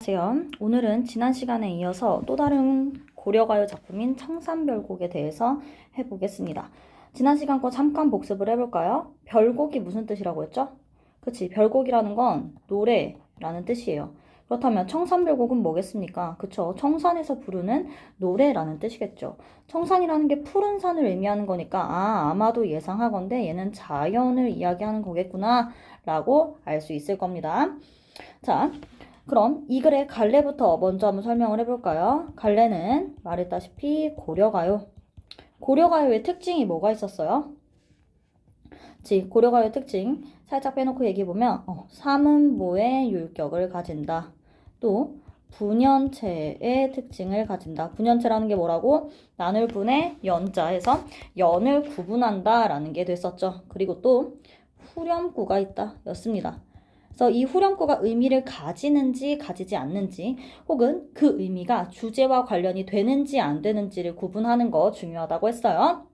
안녕하세요. 오늘은 지난 시간에 이어서 또 다른 고려가요 작품인 청산별곡에 대해서 해보겠습니다. 지난 시간 거 잠깐 복습을 해볼까요? 별곡이 무슨 뜻이라고 했죠? 그치, 별곡이라는 건 노래라는 뜻이에요. 그렇다면 청산별곡은 뭐겠습니까? 그쵸, 청산에서 부르는 노래라는 뜻이겠죠. 청산이라는 게 푸른 산을 의미하는 거니까 아마도 예상하건대 얘는 자연을 이야기하는 거겠구나 라고 알 수 있을 겁니다. 자, 그럼 이 글의 갈래부터 먼저 한번 설명을 해볼까요? 갈래는 말했다시피 고려가요. 고려가요의 특징이 뭐가 있었어요? 고려가요의 특징 살짝 빼놓고 얘기해보면 삼음보의 율격을 가진다. 또 분연체의 특징을 가진다. 분연체라는 게 뭐라고? 나눌분의 연자 해서 연을 구분한다 라는 게 됐었죠. 그리고 또 후렴구가 있다 였습니다. 그래서 이 후렴구가 의미를 가지는지 가지지 않는지 혹은 그 의미가 주제와 관련이 되는지 안 되는지를 구분하는 거 중요하다고 했어요.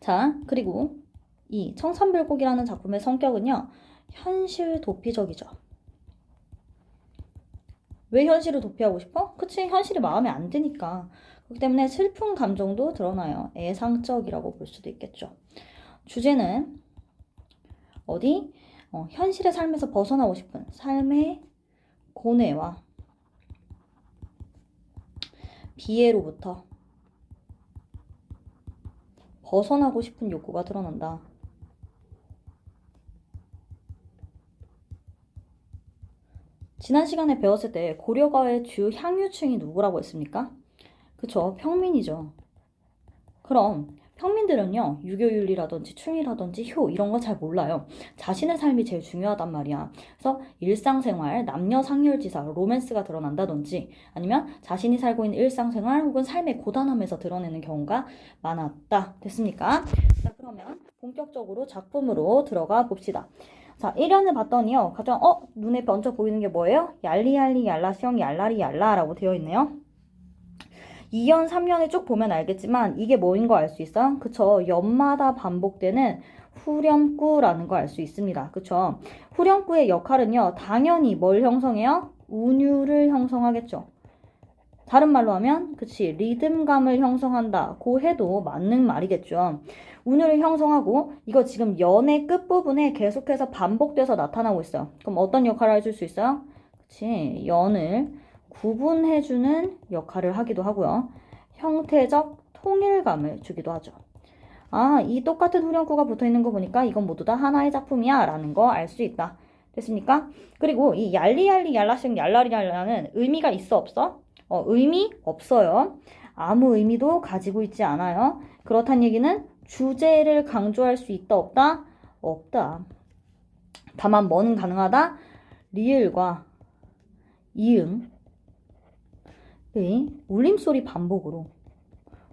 자, 그리고 이 청산별곡이라는 작품의 성격은요, 현실 도피적이죠. 왜 현실을 도피하고 싶어? 그치, 현실이 마음에 안 드니까. 그렇기 때문에 슬픈 감정도 드러나요. 애상적이라고 볼 수도 있겠죠. 주제는 어디? 현실의 삶에서 벗어나고 싶은 삶의 고뇌와 비애로부터 벗어나고 싶은 욕구가 드러난다. 지난 시간에 배웠을 때 고려가의 주 향유층이 누구라고 했습니까? 그쵸, 평민이죠. 그럼 평민들은요, 유교윤리라든지 충이라든지 효 이런 거 잘 몰라요. 자신의 삶이 제일 중요하단 말이야. 그래서 일상생활, 남녀 상열지사, 로맨스가 드러난다든지 아니면 자신이 살고 있는 일상생활 혹은 삶의 고단함에서 드러내는 경우가 많았다. 됐습니까? 자, 그러면 본격적으로 작품으로 들어가 봅시다. 자, 1연을 봤더니요, 가장 눈에 먼저 보이는 게 뭐예요? 얄리얄리 얄라시형 얄라리 얄라라고 되어 있네요. 2년, 3년을 쭉 보면 알겠지만 이게 뭐인 거 알 수 있어요? 그쵸? 연마다 반복되는 후렴구라는 거 알 수 있습니다. 그쵸? 후렴구의 역할은요, 당연히 뭘 형성해요? 운율을 형성하겠죠. 다른 말로 하면, 그치, 리듬감을 형성한다. 고 해도 맞는 말이겠죠. 운율을 형성하고, 이거 지금 연의 끝부분에 계속해서 반복돼서 나타나고 있어요. 그럼 어떤 역할을 해줄 수 있어요? 그치, 연을 구분해주는 역할을 하기도 하고요. 형태적 통일감을 주기도 하죠. 이 똑같은 후렴구가 붙어있는 거 보니까 이건 모두 다 하나의 작품이야 라는 거 알 수 있다. 됐습니까? 그리고 이 얄리얄리 얄라식 얄라리얄라는 의미가 있어 없어? 의미 없어요. 아무 의미도 가지고 있지 않아요. 그렇단 얘기는 주제를 강조할 수 있다 없다? 없다. 다만 뭐는 가능하다? 리을과 이응의 울림소리 반복으로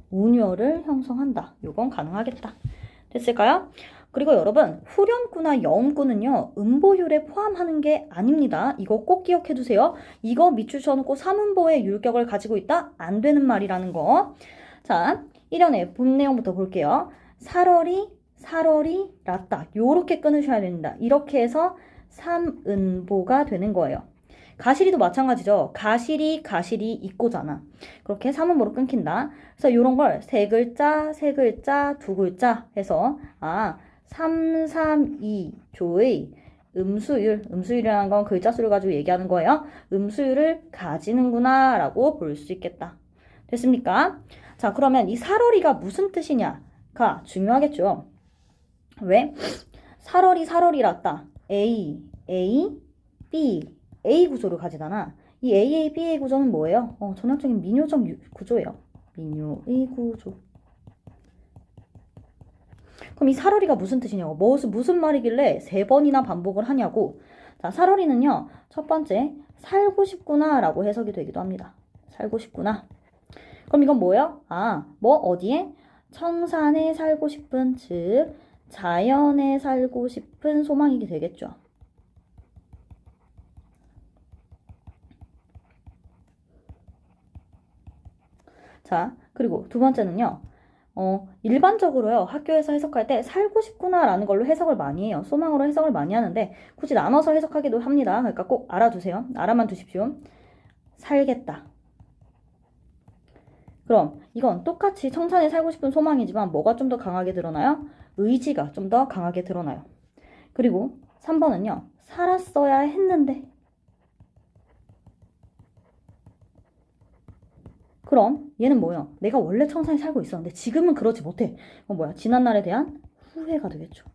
운율을 형성한다. 요건 가능하겠다. 됐을까요? 그리고 여러분, 후렴구나 여음구는요, 음보율에 포함하는 게 아닙니다. 이거 꼭 기억해 두세요. 이거 밑줄 쳐놓고 삼음보의 율격을 가지고 있다? 안 되는 말이라는 거. 자, 1연의 본 내용부터 볼게요. 살얼이 랐다. 요렇게 끊으셔야 됩니다. 이렇게 해서 삼은보가 되는 거예요. 가시리도 마찬가지죠. 가시리 있고잖아. 그렇게 삼음보로 끊긴다. 그래서 이런 걸 세 글자, 세 글자, 두 글자 해서 3, 3, 2 조의 음수율이라는 건 글자 수를 가지고 얘기하는 거예요. 음수율을 가지는구나 라고 볼 수 있겠다. 됐습니까? 자, 그러면 이 살얼이가 무슨 뜻이냐가 중요하겠죠. 왜? 살얼이랐다. A, B, A 구조를 가지잖아. 이 AA, BA 구조는 뭐예요? 전형적인 민요적 구조예요. 민요의 구조. 그럼 이 살얼이가 무슨 뜻이냐고. 무슨 말이길래 세 번이나 반복을 하냐고. 자, 살얼이는요. 첫 번째, 살고 싶구나 라고 해석이 되기도 합니다. 살고 싶구나. 그럼 이건 뭐예요? 어디에? 청산에 살고 싶은, 즉 자연에 살고 싶은 소망이 되겠죠. 자, 그리고 두 번째는요. 일반적으로요, 학교에서 해석할 때 살고 싶구나 라는 걸로 해석을 많이 해요. 소망으로 해석을 많이 하는데 굳이 나눠서 해석하기도 합니다. 그러니까 꼭 알아두세요. 알아만 두십시오. 살겠다. 그럼 이건 똑같이 청산에 살고 싶은 소망이지만 뭐가 좀 더 강하게 드러나요? 의지가 좀 더 강하게 드러나요. 그리고 3번은요. 살았어야 했는데. 그럼 얘는 뭐예요? 내가 원래 청산에 살고 있었는데 지금은 그러지 못해. 뭐야? 지난날에 대한 후회가 되겠죠.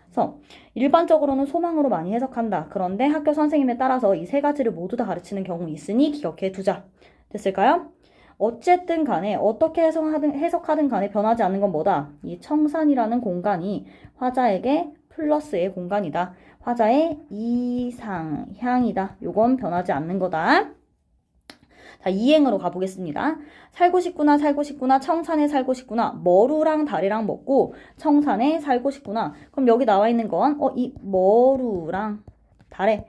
그래서 일반적으로는 소망으로 많이 해석한다. 그런데 학교 선생님에 따라서 이 세 가지를 모두 다 가르치는 경우 있으니 기억해 두자. 됐을까요? 어쨌든 간에 어떻게 해석하든 간에 변하지 않는 건 뭐다? 이 청산이라는 공간이 화자에게 플러스의 공간이다. 화자의 이상향이다. 요건 변하지 않는 거다. 자, 이행으로 가보겠습니다. 살고 싶구나, 살고 싶구나, 청산에 살고 싶구나, 머루랑 다래랑 먹고 청산에 살고 싶구나. 그럼 여기 나와 있는 건 이 머루랑 다래.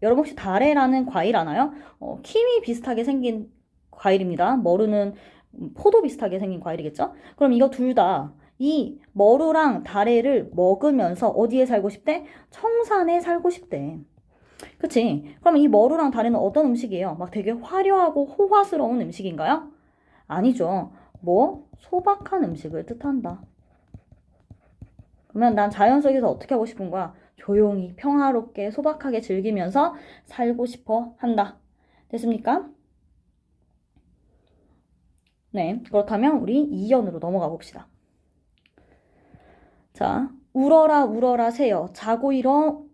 여러분 혹시 다래라는 과일 아나요? 키위 비슷하게 생긴 과일입니다. 머루는 포도 비슷하게 생긴 과일이겠죠? 그럼 이거 둘 다 이 머루랑 다래를 먹으면서 어디에 살고 싶대? 청산에 살고 싶대. 그치? 그럼 이 머루랑 다래는 어떤 음식이에요? 막 되게 화려하고 호화스러운 음식인가요? 아니죠. 소박한 음식을 뜻한다. 그러면 난 자연 속에서 어떻게 하고 싶은 거야? 조용히, 평화롭게, 소박하게 즐기면서 살고 싶어 한다. 됐습니까? 네, 그렇다면 우리 2연으로 넘어가 봅시다. 자, 울어라 울어라 새여 자고 일어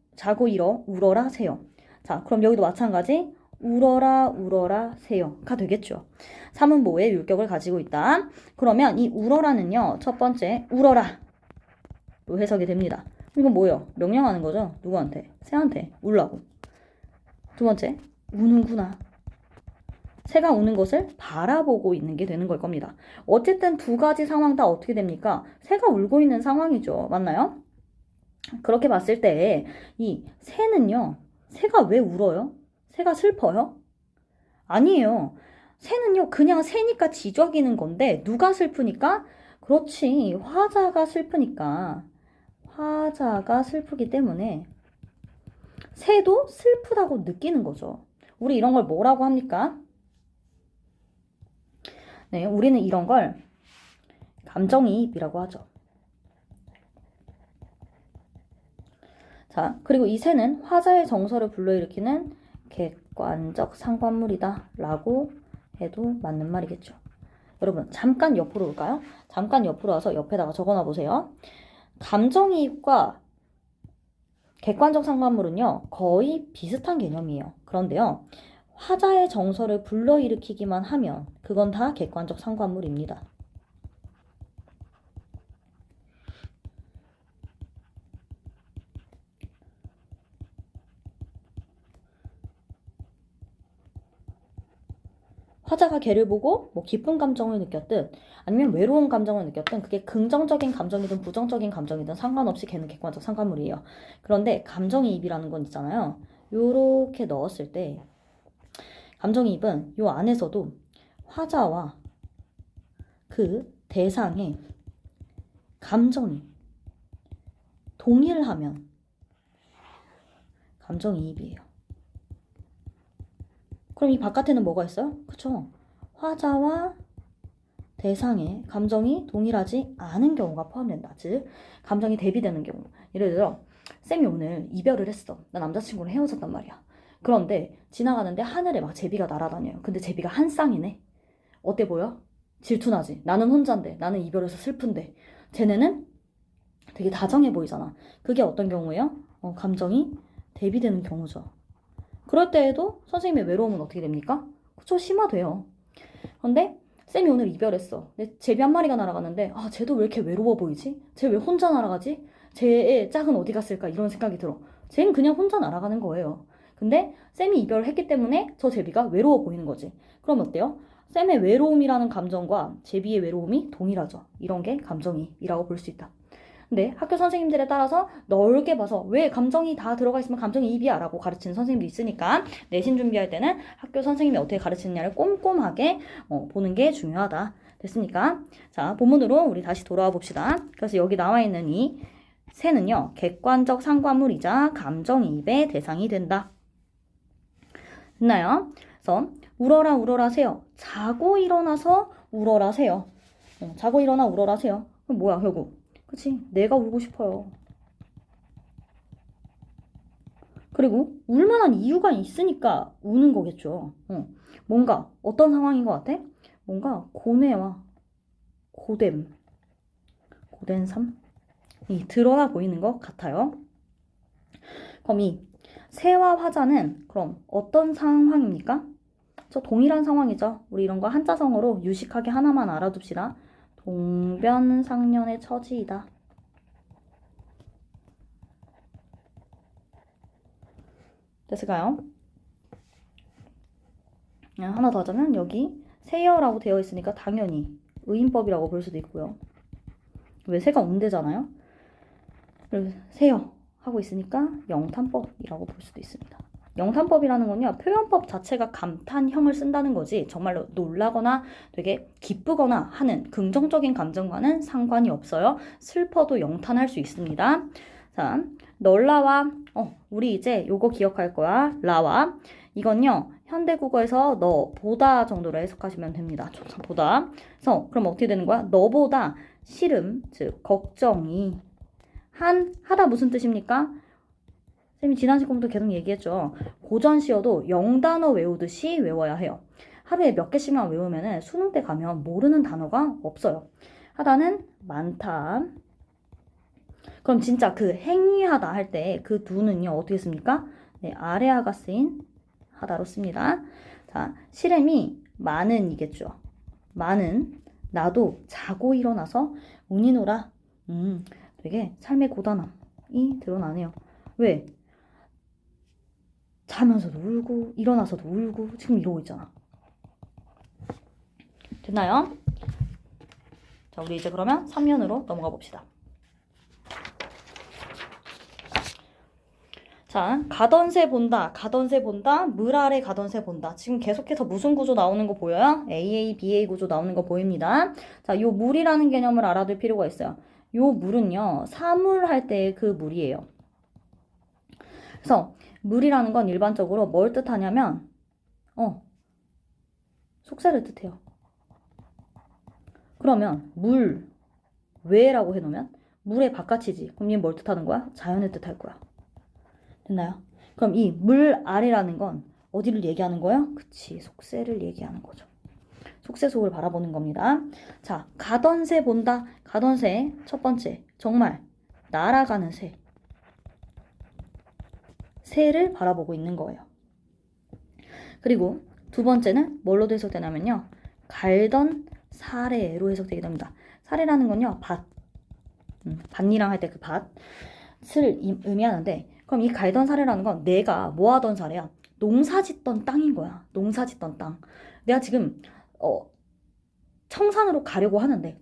울어라 새여. 자, 그럼 여기도 마찬가지 울어라 울어라 새여가 되겠죠. 사문보호의 율격을 가지고 있다. 그러면 이 울어라는요, 첫 번째 울어라 로 해석이 됩니다. 이건 뭐예요? 명령하는 거죠. 누구한테? 새한테 울라고. 두 번째 우는구나. 새가 우는 것을 바라보고 있는 게 되는 걸 겁니다. 어쨌든 두 가지 상황 다 어떻게 됩니까? 새가 울고 있는 상황이죠. 맞나요? 그렇게 봤을 때 이 새는요. 새가 왜 울어요? 새가 슬퍼요? 아니에요. 새는요. 그냥 새니까 지저귀는 건데 누가 슬프니까? 그렇지. 화자가 슬프니까. 화자가 슬프기 때문에 새도 슬프다고 느끼는 거죠. 우리 이런 걸 뭐라고 합니까? 네, 우리는 이런 걸 감정이입이라고 하죠. 자, 그리고 이 새는 화자의 정서를 불러일으키는 객관적 상관물이다 라고 해도 맞는 말이겠죠. 여러분, 잠깐 옆으로 올까요? 잠깐 옆으로 와서 옆에다가 적어놔 보세요. 감정이입과 객관적 상관물은요, 거의 비슷한 개념이에요. 그런데요, 화자의 정서를 불러일으키기만 하면 그건 다 객관적 상관물입니다. 화자가 개를 보고 기쁜 감정을 느꼈든 아니면 외로운 감정을 느꼈든 그게 긍정적인 감정이든 부정적인 감정이든 상관없이 걔는 객관적 상관물이에요. 그런데 감정이입이라는 건 있잖아요. 요렇게 넣었을 때 감정이입은 요 안에서도 화자와 그 대상의 감정이 동일하면 감정이입이에요. 그럼 이 바깥에는 뭐가 있어요? 그쵸? 화자와 대상의 감정이 동일하지 않은 경우가 포함된다. 즉, 감정이 대비되는 경우. 예를 들어, 쌤이 오늘 이별을 했어. 나 남자친구랑 헤어졌단 말이야. 그런데 지나가는데 하늘에 막 제비가 날아다녀요. 근데 제비가 한 쌍이네. 어때 보여? 질투나지. 나는 혼잔데. 나는 이별해서 슬픈데. 쟤네는 되게 다정해 보이잖아. 그게 어떤 경우예요? 감정이 대비되는 경우죠. 그럴 때에도 선생님의 외로움은 어떻게 됩니까? 그쵸, 심화돼요. 그런데 쌤이 오늘 이별했어. 근데 제비 한 마리가 날아가는데 쟤도 왜 이렇게 외로워 보이지? 쟤 왜 혼자 날아가지? 쟤의 짝은 어디 갔을까? 이런 생각이 들어. 쟤는 그냥 혼자 날아가는 거예요. 근데 쌤이 이별을 했기 때문에 저 제비가 외로워 보이는 거지. 그럼 어때요? 쌤의 외로움이라는 감정과 제비의 외로움이 동일하죠. 이런 게 감정이입이라고 볼 수 있다. 근데 학교 선생님들에 따라서 넓게 봐서 왜 감정이 다 들어가 있으면 감정이입이야 라고 가르치는 선생님도 있으니까 내신 준비할 때는 학교 선생님이 어떻게 가르치느냐를 꼼꼼하게 보는 게 중요하다. 됐습니까? 자, 본문으로 우리 다시 돌아와 봅시다. 그래서 여기 나와 있는 이 새는요, 객관적 상관물이자 감정이입의 대상이 된다. 됐나요? 그래서 울어라 울어라 새요. 자고 일어나서 울어라 새요. 자고 일어나 울어라 새요. 그럼 뭐야 결국? 그치? 내가 울고 싶어요. 그리고 울만한 이유가 있으니까 우는 거겠죠. 뭔가 어떤 상황인 것 같아? 뭔가 고뇌와 고됨, 고된 삶이 드러나 보이는 것 같아요. 그럼 이 새와 화자는 그럼 어떤 상황입니까? 저 동일한 상황이죠. 우리 이런 거 한자성어로 유식하게 하나만 알아둡시다. 동변상련의 처지이다. 됐을까요? 하나 더 하자면 여기 새여라고 되어 있으니까 당연히 의인법이라고 볼 수도 있고요. 왜 새가 운대잖아요? 그래서 새여 하고 있으니까 영탄법이라고 볼 수도 있습니다. 영탄법이라는 건요, 표현법 자체가 감탄형을 쓴다는 거지 정말로 놀라거나 되게 기쁘거나 하는 긍정적인 감정과는 상관이 없어요. 슬퍼도 영탄할 수 있습니다. 자, 널라와 우리 이제 요거 기억할 거야. 라와 이건요 현대국어에서 너 보다 정도로 해석하시면 됩니다. 보다. 그래서 그럼 어떻게 되는 거야? 너보다 싫음 즉 걱정이 하다 무슨 뜻입니까? 쌤이 지난 시간부터 계속 얘기했죠. 고전시여도 영단어 외우듯이 외워야 해요. 하루에 몇 개씩만 외우면 수능 때 가면 모르는 단어가 없어요. 하다는 많다. 그럼 진짜 그 행위하다 할 때 그 두는요 어떻게 씁니까? 네, 아래아가 쓰인 하다로 씁니다. 자, 실행이 많은이겠죠. 많은 나도 자고 일어나서 운이노라. 되게 삶의 고단함이 드러나네요. 왜? 자면서도 울고 일어나서도 울고 지금 이러고 있잖아. 됐나요? 자, 우리 이제 그러면 3년으로 넘어가 봅시다. 자, 가던새 본다, 가던새 본다, 물 아래 가던새 본다. 지금 계속해서 무슨 구조 나오는 거 보여요? AA, BA 구조 나오는 거 보입니다. 자, 요 물이라는 개념을 알아둘 필요가 있어요. 요 물은요, 사물 할 때의 그 물이에요. 그래서 물이라는 건 일반적으로 뭘 뜻하냐면 속세를 뜻해요. 그러면 물, 왜라고 해놓으면 물의 바깥이지. 그럼 얘 뭘 뜻하는 거야? 자연을 뜻할 거야. 됐나요? 그럼 이 물 아래라는 건 어디를 얘기하는 거예요? 그치, 속세를 얘기하는 거죠. 속세 속을 바라보는 겁니다. 자, 가던새 본다. 가던새 첫 번째, 정말 날아가는 새. 새를 바라보고 있는 거예요. 그리고 두 번째는 뭘로 해석되냐면요. 갈던 사례로 해석되게 됩니다. 사례라는 건요. 밭이랑 할 때 그 밭을 의미하는데 그럼 이 갈던 사례라는 건 내가 뭐 하던 사례야? 농사 짓던 땅인 거야. 농사 짓던 땅. 내가 지금 청산으로 가려고 하는데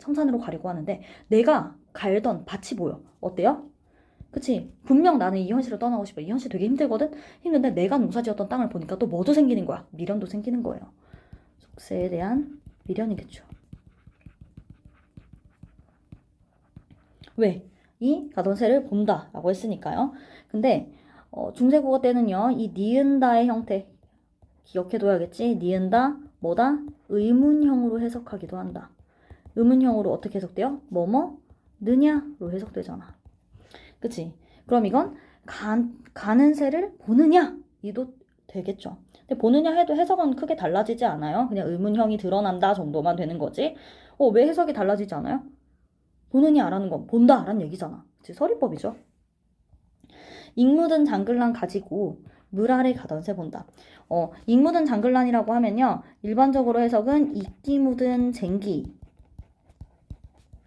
내가 갈던 밭이 보여. 어때요? 그치? 분명 나는 이 현실을 떠나고 싶어. 이 현실 되게 힘들거든? 힘든데 내가 농사지었던 땅을 보니까 또 뭐도 생기는 거야? 미련도 생기는 거예요. 속세에 대한 미련이겠죠. 왜? 이 가던새를 본다 라고 했으니까요. 근데 중세국어 때는요. 이 니은다의 형태 기억해둬야겠지? 니은다 뭐다? 의문형으로 해석하기도 한다. 의문형으로 어떻게 해석돼요? 뭐뭐? 느냐로 해석되잖아. 그치? 그럼 이건 가는 새를 보느냐? 이도 되겠죠. 근데 보느냐 해도 해석은 크게 달라지지 않아요. 그냥 의문형이 드러난다 정도만 되는 거지. 왜 해석이 달라지지 않아요? 보느냐라는 건 본다라는 얘기잖아. 그치? 서리법이죠. 익묻은 장글란 가지고 물 아래 가던 새 본다. 익묻은 장글란이라고 하면요. 일반적으로 해석은 이끼 묻은 쟁기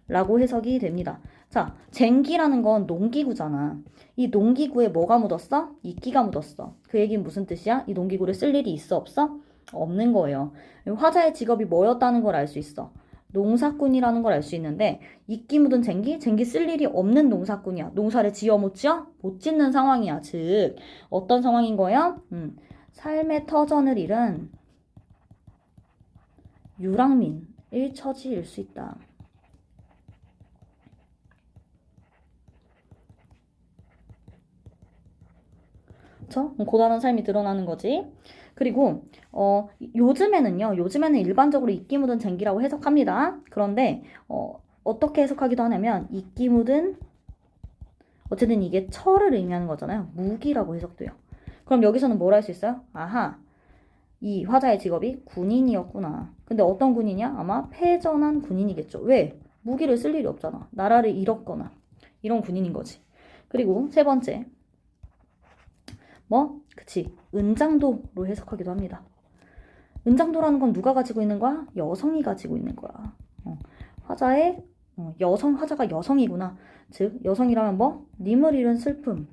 라고 해석이 됩니다. 자, 쟁기라는 건 농기구잖아. 이 농기구에 뭐가 묻었어? 이끼가 묻었어. 그 얘기는 무슨 뜻이야? 이 농기구를 쓸 일이 있어 없어? 없는 거예요. 화자의 직업이 뭐였다는 걸 알 수 있어. 농사꾼이라는 걸 알 수 있는데 이끼 묻은 쟁기 쓸 일이 없는 농사꾼이야. 농사를 지어 못 지어? 못 짓는 상황이야. 즉 어떤 상황인 거예요? 삶의 터전을 잃은 유랑민 일처지일 수 있다. 그쵸? 고단한 삶이 드러나는 거지. 그리고 요즘에는 일반적으로 이끼 묻은 쟁기라고 해석합니다. 그런데 어떻게 해석하기도 하냐면 이끼 묻은 어쨌든 이게 철을 의미하는 거잖아요. 무기라고 해석돼요. 그럼 여기서는 뭘 할 수 있어요? 아하, 이 화자의 직업이 군인이었구나. 근데 어떤 군인이야? 아마 패전한 군인이겠죠. 왜? 무기를 쓸 일이 없잖아. 나라를 잃었거나 이런 군인인 거지. 그리고 세 번째, 그치. 은장도로 해석하기도 합니다. 은장도라는 건 누가 가지고 있는 거야? 여성이 가지고 있는 거야. 화자의 화자가 여성이구나. 즉 여성이라면 님을 잃은 슬픔을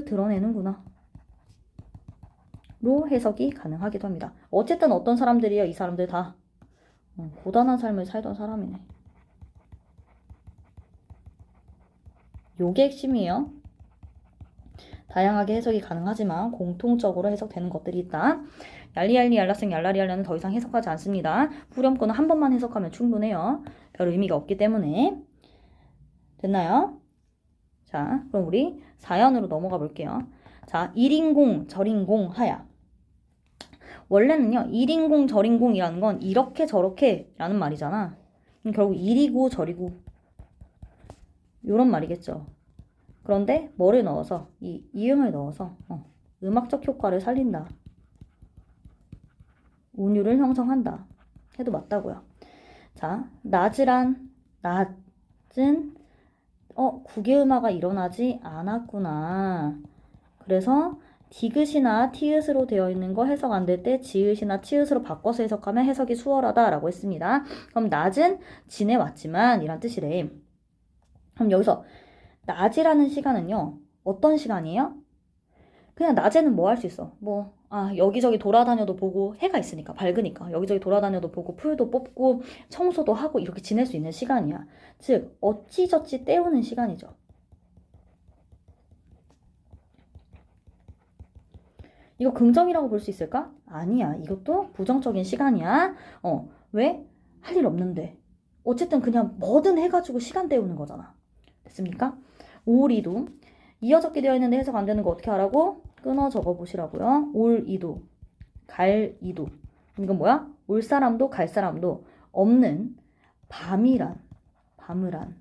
드러내는구나. 로 해석이 가능하기도 합니다. 어쨌든 어떤 사람들이요? 이 사람들 다 고단한 삶을 살던 사람이네. 요게 핵심이에요. 다양하게 해석이 가능하지만 공통적으로 해석되는 것들이 있다. 얄리얄리 얄라생 얄라리얄라는 더 이상 해석하지 않습니다. 후렴구는 한 번만 해석하면 충분해요. 별 의미가 없기 때문에. 됐나요? 자, 그럼 우리 사연으로 넘어가 볼게요. 자, 일인공, 절인공, 하야. 원래는요, 일인공, 절인공이라는 건 이렇게 저렇게 라는 말이잖아. 결국 일이고 절이고 요런 말이겠죠. 그런데 뭐를 넣어서 이 이응을 넣어서 음악적 효과를 살린다. 운율을 형성한다. 해도 맞다고요. 자, 낮은 국외음화가 일어나지 않았구나. 그래서 디귿이나 티읕으로 되어 있는 거 해석 안 될 때 지읒이나 치읒으로 바꿔서 해석하면 해석이 수월하다라고 했습니다. 그럼 낮은 지내왔지만 이란 뜻이래. 그럼 여기서 낮이라는 시간은요. 어떤 시간이에요? 그냥 낮에는 뭐 할 수 있어? 여기저기 돌아다녀도 보고 해가 있으니까 밝으니까 여기저기 돌아다녀도 보고 풀도 뽑고 청소도 하고 이렇게 지낼 수 있는 시간이야. 즉 어찌저찌 때우는 시간이죠. 이거 긍정이라고 볼 수 있을까? 아니야. 이것도 부정적인 시간이야. 왜? 할 일 없는데. 어쨌든 그냥 뭐든 해가지고 시간 때우는 거잖아. 됐습니까? 올이도 이어적게 되어 있는데 해석 안 되는 거 어떻게 하라고? 끊어 적어 보시라고요. 올이도, 갈이도. 이건 뭐야? 올 사람도 갈 사람도 없는 밤을 한.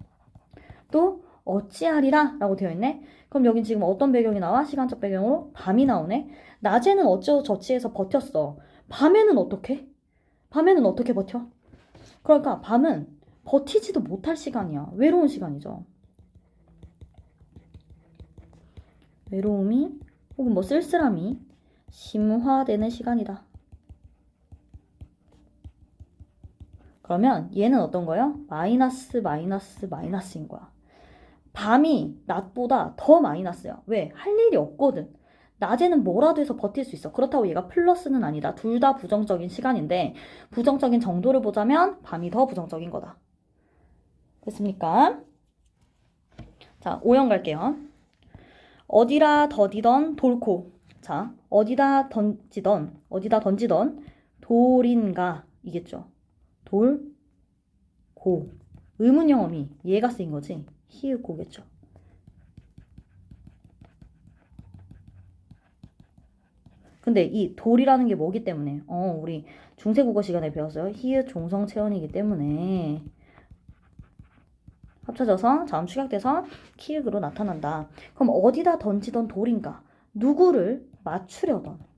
또 어찌하리라 라고 되어 있네. 그럼 여긴 지금 어떤 배경이 나와? 시간적 배경으로 밤이 나오네. 낮에는 어쩌저찌해서 버텼어. 밤에는 어떻게? 밤에는 어떻게 버텨? 그러니까 밤은 버티지도 못할 시간이야. 외로운 시간이죠. 외로움이 혹은 쓸쓸함이 심화되는 시간이다. 그러면 얘는 어떤 거예요? 마이너스인 거야. 밤이 낮보다 더 마이너스야. 왜? 할 일이 없거든. 낮에는 뭐라도 해서 버틸 수 있어. 그렇다고 얘가 플러스는 아니다. 둘 다 부정적인 시간인데 부정적인 정도를 보자면 밤이 더 부정적인 거다. 됐습니까? 자, 5형 갈게요. 어디라 더디던 돌코. 자, 어디다 던지던 돌인가 이겠죠. 돌, 고. 의문형 어미 얘가 쓰인 거지. 히읗고겠죠. 근데 이 돌이라는 게 뭐기 때문에 우리 중세국어 시간에 배웠어요. 히읗 종성 체언이기 때문에 합쳐져서 자음 축약돼서 키읔으로 나타난다. 그럼 어디다 던지던 돌인가? 누구를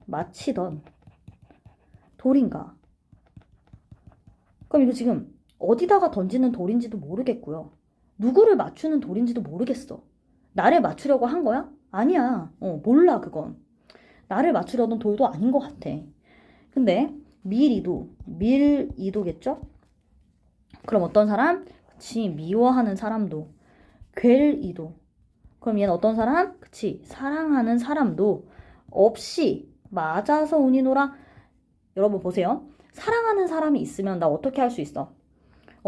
마치던 돌인가? 그럼 이거 지금 어디다가 던지는 돌인지도 모르겠고요. 누구를 맞추는 돌인지도 모르겠어. 나를 맞추려고 한 거야? 아니야. 몰라 그건. 나를 맞추려던 돌도 아닌 것 같아. 근데 밀이도겠죠? 그럼 어떤 사람? 그치, 미워하는 사람도. 괸이도. 그럼 얘는 어떤 사람? 그치, 사랑하는 사람도 없이 맞아서 운이노라. 여러분 보세요. 사랑하는 사람이 있으면 나 어떻게 할 수 있어?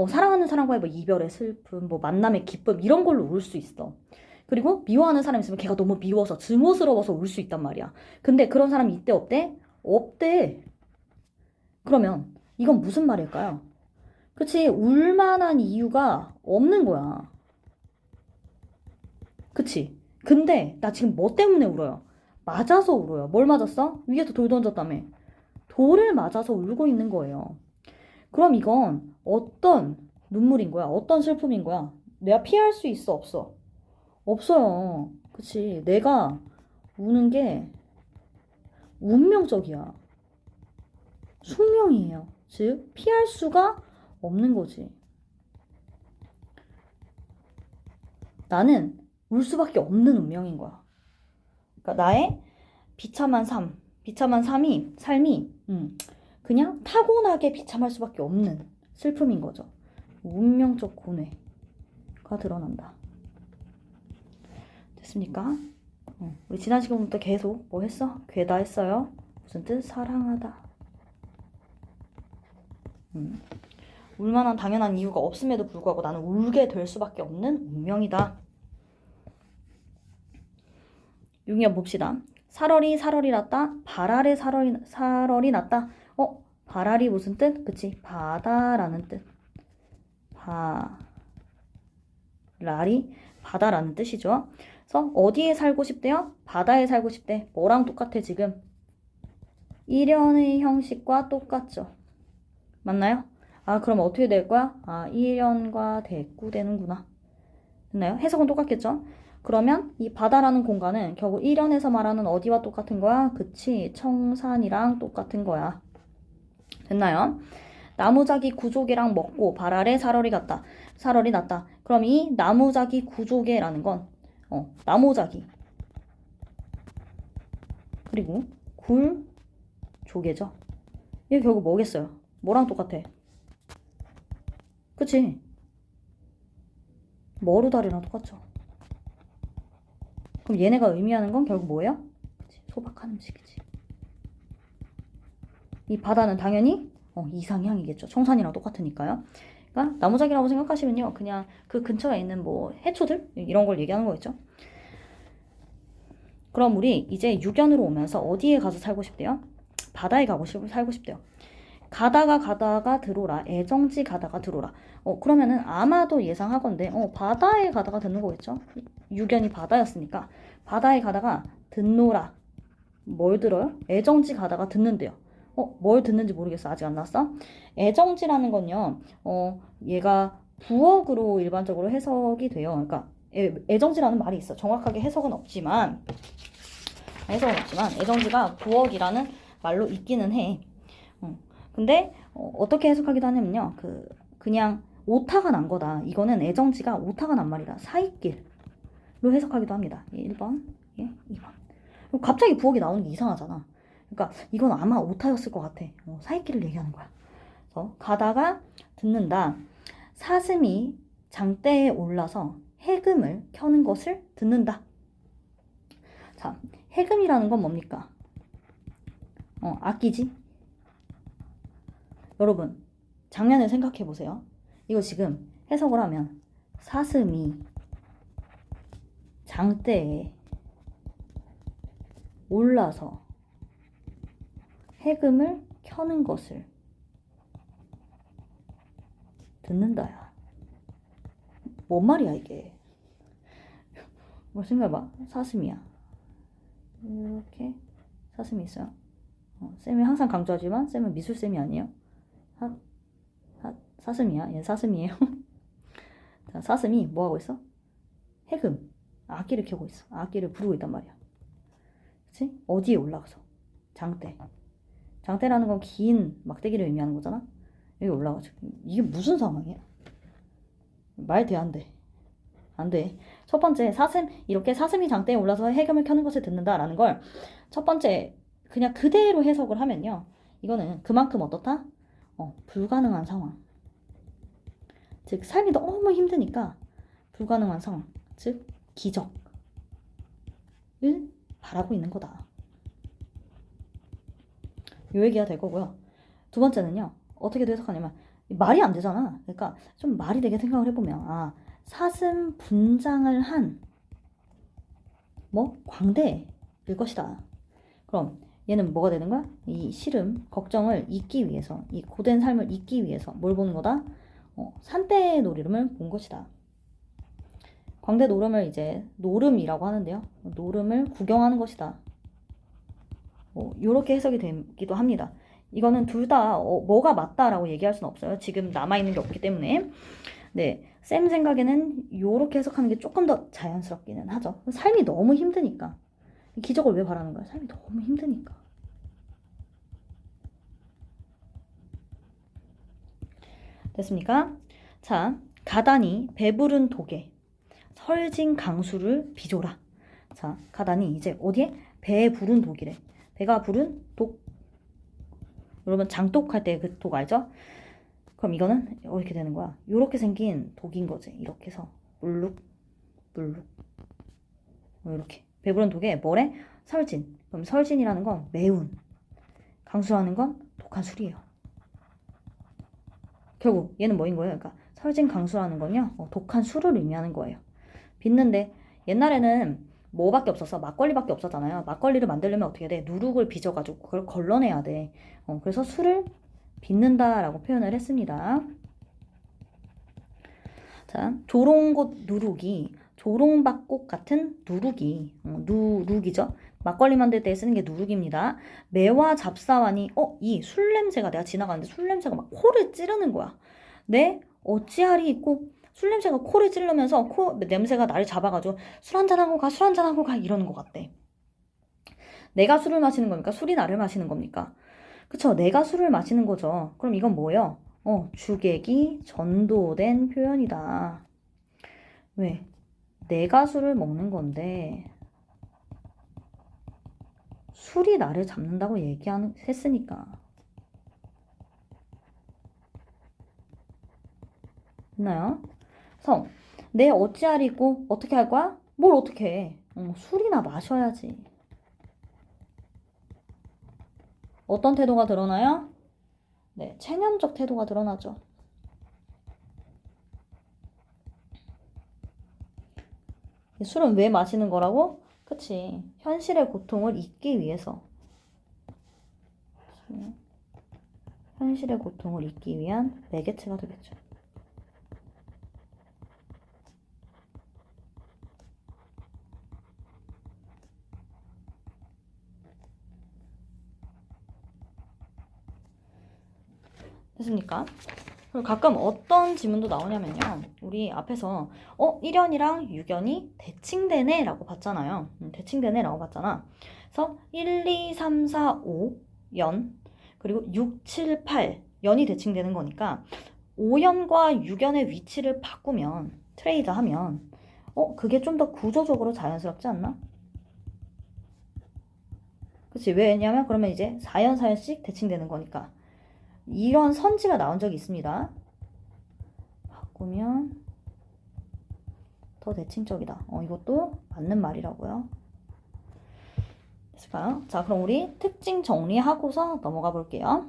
사랑하는 사람과의 이별의 슬픔, 만남의 기쁨 이런 걸로 울 수 있어. 그리고 미워하는 사람이 있으면 걔가 너무 미워서 증오스러워서 울 수 있단 말이야. 근데 그런 사람이 있대 없대? 없대. 그러면 이건 무슨 말일까요? 그치? 울만한 이유가 없는 거야. 그치? 근데 나 지금 뭐 때문에 울어요? 맞아서 울어요. 뭘 맞았어? 위에서 돌 던졌다며. 돌을 맞아서 울고 있는 거예요. 그럼 이건 어떤 눈물인 거야? 어떤 슬픔인 거야? 내가 피할 수 있어? 없어? 없어요. 그치? 내가 우는 게 운명적이야. 숙명이에요. 즉, 피할 수가 없는 거지. 나는 울 수밖에 없는 운명인 거야. 그러니까 나의 비참한 삶이 그냥 타고나게 비참할 수밖에 없는 슬픔인 거죠. 운명적 고뇌가 드러난다. 됐습니까? 우리 지난 시간부터 계속 뭐 했어? 괴다 했어요. 무슨 뜻? 사랑하다. 울만한 당연한 이유가 없음에도 불구하고 나는 울게 될 수밖에 없는 운명이다. 6년 봅시다. 살얼이 났다. 발알에 살얼이 났다. 발알이 무슨 뜻? 그치? 바다라는 뜻. 발알이 바다라는 뜻이죠. 그래서 어디에 살고 싶대요? 바다에 살고 싶대. 뭐랑 똑같아 지금? 일연의 형식과 똑같죠. 맞나요? 그럼 어떻게 될 거야? 일연과 대꾸되는구나. 됐나요? 해석은 똑같겠죠? 그러면 이 바다라는 공간은 결국 일연에서 말하는 어디와 똑같은 거야? 그치? 청산이랑 똑같은 거야. 됐나요? 나무자기 구조개랑 먹고 발 아래 살얼이 났다. 그럼 이 나무자기 구조개라는 건 나무자기 그리고 굴조개죠. 이게 결국 뭐겠어요? 뭐랑 똑같아? 그치? 머루다리랑 똑같죠. 그럼 얘네가 의미하는 건 결국 뭐예요? 그치? 소박한 음식이지. 이 바다는 당연히 이상향이겠죠. 청산이랑 똑같으니까요. 그러니까 나무작이라고 생각하시면요. 그냥 그 근처에 있는 뭐 해초들 이런 걸 얘기하는 거겠죠. 그럼 우리 이제 유견으로 오면서 어디에 가서 살고 싶대요? 바다에 살고 싶대요. 가다가 들어라. 애정지 가다가 들어라. 그러면은 아마도 예상하건대 바다에 가다가 듣는 거겠죠. 유견이 바다였으니까 바다에 가다가 듣노라. 뭘 들어요? 애정지 가다가 듣는데요. 뭘 듣는지 모르겠어. 아직 안 났어? 애정지라는 건요. 얘가 부억으로 일반적으로 해석이 돼요. 그러니까 애정지라는 말이 있어. 정확하게 해석은 없지만 애정지가 부억이라는 말로 있기는 해. 근데 어떻게 해석하기도 하냐면요. 그냥 오타가 난 거다. 이거는 애정지가 오타가 난 말이다. 사이길로 해석하기도 합니다. 1번, 2번. 갑자기 부억이 나오는 게 이상하잖아. 그러니까 이건 아마 오타였을 것 같아. 사이길을 얘기하는 거야. 그래서 가다가 듣는다. 사슴이 장대에 올라서 해금을 켜는 것을 듣는다. 자, 해금이라는 건 뭡니까? 악기지? 여러분, 장면을 생각해 보세요. 이거 지금 해석을 하면 사슴이 장대에 올라서 해금을 켜는 것을 듣는다야. 뭔 말이야 이게? 뭘 생각해봐. 사슴이야. 이렇게 사슴이 있어요. 쌤이 항상 강조하지만 쌤은 미술쌤이 아니에요. 사슴이야. 얘 사슴이에요. 자, 사슴이 뭐 하고 있어? 해금. 악기를 켜고 있어. 악기를 부르고 있단 말이야. 그치? 어디에 올라가서? 장대. 장대라는 건 긴 막대기를 의미하는 거잖아. 여기 올라가지고. 이게 무슨 상황이야? 말 돼, 안 돼? 안 돼. 첫 번째, 이렇게 사슴이 장대에 올라서 해금을 켜는 것을 듣는다라는 걸 첫 번째, 그냥 그대로 해석을 하면요. 이거는 그만큼 어떻다? 불가능한 상황. 즉, 삶이 너무 힘드니까 불가능한 상황. 즉, 기적을 바라고 있는 거다. 요 얘기가 될 거고요. 두 번째는요. 어떻게 해석하냐면 말이 안 되잖아. 그러니까 좀 말이 되게 생각을 해보면 사슴 분장을 한 광대일 것이다. 그럼 얘는 뭐가 되는 거야? 이 시름, 걱정을 잊기 위해서, 이 고된 삶을 잊기 위해서 뭘 보는 거다? 산떼 노름을 본 것이다. 광대 노름을 이제 노름이라고 하는데요. 노름을 구경하는 것이다. 이렇게 해석이 되기도 합니다. 이거는 둘 다 뭐가 맞다라고 얘기할 수는 없어요. 지금 남아있는 게 없기 때문에. 네, 쌤 생각에는 이렇게 해석하는 게 조금 더 자연스럽기는 하죠. 삶이 너무 힘드니까. 기적을 왜 바라는 거야? 삶이 너무 힘드니까. 됐습니까? 자, 가다니 배부른 독에 설진 강수를 비조라. 자, 가다니 이제 어디에? 배 부른 독이래. 배가 부른 독. 여러분 장독할 때 그 독 알죠? 그럼 이거는 이렇게 되는 거야. 이렇게 생긴 독인 거지. 이렇게 해서 물룩 물룩 이렇게 배부른 독에 뭐래? 설진. 그럼 설진이라는 건 매운, 강수라는 건 독한 술이에요. 결국 얘는 뭐인 거예요? 그러니까 설진 강수라는 건요 독한 술을 의미하는 거예요. 빚는데 옛날에는 뭐밖에 없었어? 막걸리밖에 없었잖아요. 막걸리를 만들려면 어떻게 돼? 누룩을 빚어가지고 그걸 걸러내야 돼. 그래서 술을 빚는다라고 표현을 했습니다. 자, 조롱꽃 누룩이 조롱박꽃 같은 누룩이 누룩이죠. 막걸리 만들 때 쓰는 게 누룩입니다. 매와 잡사와니 이 술 냄새가 내가 지나가는데 술 냄새가 막 코를 찌르는 거야. 네? 어찌하리 있고 술 냄새가 코를 찌르면서 코 냄새가 나를 잡아가지고 술 한잔하고 가, 술 한잔하고 가 이러는 것 같대. 내가 술을 마시는 겁니까? 술이 나를 마시는 겁니까? 그쵸? 내가 술을 마시는 거죠. 그럼 이건 뭐예요? 주객이 전도된 표현이다. 왜? 내가 술을 먹는 건데 술이 나를 잡는다고 했으니까. 됐나요? 그래서 내 어찌하리고 어떻게 할 거야? 뭘 어떻게 해? 술이나 마셔야지. 어떤 태도가 드러나요? 네, 체념적 태도가 드러나죠. 술은 왜 마시는 거라고? 그치. 현실의 고통을 잊기 위해서. 현실의 고통을 잊기 위한 매개체가 되겠죠. 됐습니까? 그리고 가끔 어떤 지문도 나오냐면요. 우리 앞에서 1연이랑 6연이 대칭되네 라고 봤잖아요. 대칭되네 라고 봤잖아. 그래서 1, 2, 3, 4, 5연 그리고 6, 7, 8연이 대칭되는 거니까 5연과 6연의 위치를 바꾸면 트레이드 하면 그게 좀 더 구조적으로 자연스럽지 않나? 그치? 왜냐면 그러면 이제 4연, 4연씩 대칭되는 거니까 이런 선지가 나온 적이 있습니다. 바꾸면 더 대칭적이다. 이것도 맞는 말이라고요. 됐을까요? 자, 그럼 우리 특징 정리하고서 넘어가 볼게요.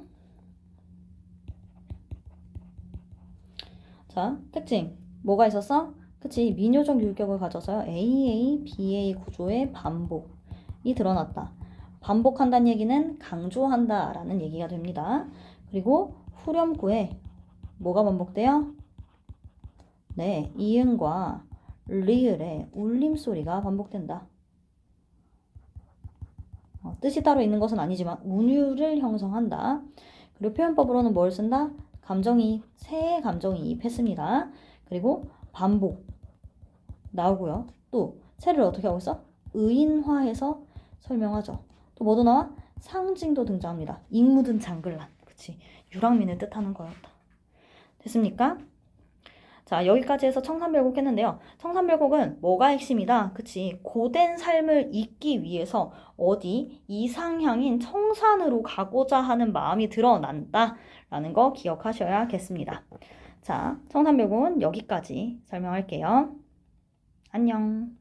자, 특징. 뭐가 있었어? 그치, 민요적 율격을 가져서요. AA, BA 구조의 반복이 드러났다. 반복한다는 얘기는 강조한다 라는 얘기가 됩니다. 그리고 후렴구에 뭐가 반복돼요? 네, 이응과 리을의 울림소리가 반복된다. 뜻이 따로 있는 것은 아니지만 운율을 형성한다. 그리고 표현법으로는 뭘 쓴다? 감정이입, 새 감정이입 했습니다. 그리고 반복 나오고요. 또 새를 어떻게 하고 있어? 의인화해서 설명하죠. 또 뭐도 나와? 상징도 등장합니다. 잉 묻은 장글란. 그치. 유랑민을 뜻하는 거였다. 됐습니까? 자, 여기까지 해서 청산별곡 했는데요. 청산별곡은 뭐가 핵심이다? 그치. 고된 삶을 잊기 위해서 어디 이상향인 청산으로 가고자 하는 마음이 드러난다. 라는 거 기억하셔야겠습니다. 자, 청산별곡은 여기까지 설명할게요. 안녕.